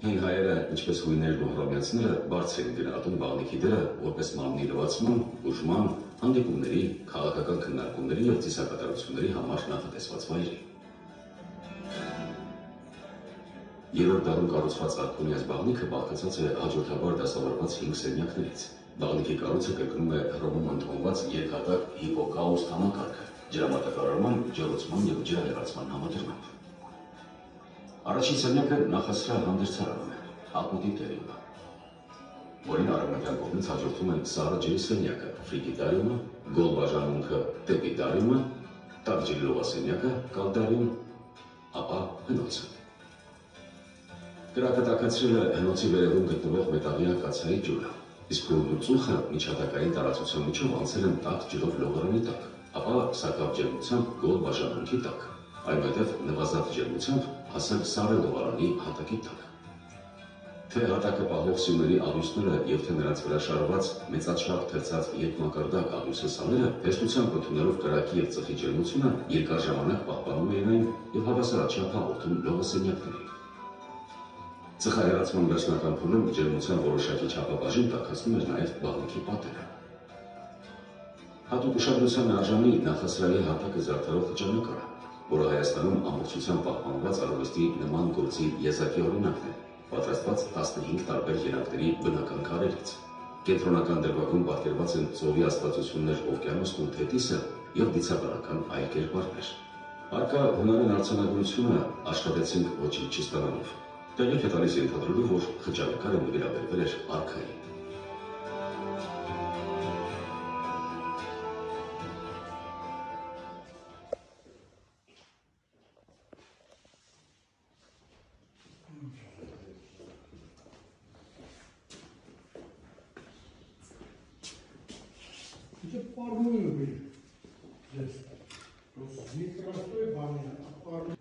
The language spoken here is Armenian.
Հին հայերը, ինչպես հույներն ու հռոմեացիները, բարձր էին գնահատում բաղնիքի դերը որպես մարմնի լվացման, բուժման, հանդիպումների, քաղաքական քննարկումների և ծիսակատարությունների համար նախատեսված վայրի։ Երրորդ դարում կառուցված արքունիաց բաղնիքը բաղկացած է հաջորդաբար դասավորված 5 սենյակներից։ Բաղնիքի կառույցը կրկնում է Հռոմում ընդունված երկհատակ հիպոկաուս համակարգը, ջրամատակարարման, ջեռուցման և ջրահեղացման համադրմամբ։ Առաջին սենյակը նախասրահ հանդերձարանում է, աղմուկի տերիմը, որին արևմտյան կողմից հաջորդում են սառը ջրի սենյակը, ֆրիգիդարիումը, գոլ բաժանմունքը, տեպիդարիումը, տաք ջրի լողասենյակը, կալդարիում, ապա հնոցը։ Կրակը տաքացրել է հնոցի վերևում գտնվող մետաղյա կացայի ջուրը, իսկ գոլն ու ծուխը միջհատակային տարածության միջով անցել են տաք ջրով լողարանի տակ, ապա սակավ ջերմությամբ գոլ բաժանմունքի տակ, այնուհետև նվազած ջերմությամբ հասել սառը լողարանի հատակի տակ։ Թե հատակը պահող սյուների աղյուսները և թե նրանց վրա շարված մեծաչափ թերծած երկմակարդակ աղյուսասաները հեշտությամբ ընդունելով կրակի և ծխի ջերմությունը երկար ժամանակ պահպանում էին այն և հավասարաչափ հաղորդում լողասենյակներին։ Ծխահեռացման վերջնական փուլում ջերմության որոշակի չափաբաժին տաքացնում էր նաև բաղնիքի պատերը։ Հատուկ ուշադրության արժանի նախասրահի հատակը զարդարող խճանկարը, որը Հայաստանում ամբողջությամբ պահպանված արվեստի նման գործի եզակի օրինակն է, պատրաստված 15 տարբեր երանգների բնական քարերից։ Կենտրոնական դրվագում պատկերված են ծովի աստվածություններ օվկիանոսն ու Թետիսը և դիցաբանական այլ կերպարներ։ Առկա հունարեն արձանագրությունը աշխատեցինք ոչինչ չստանալով։ Տեղիք է տալիս ենթադրելու, որ խճանկարը նվիրաբերվել էր արքային։ Где парную были здесь. Непростой баня, а парную.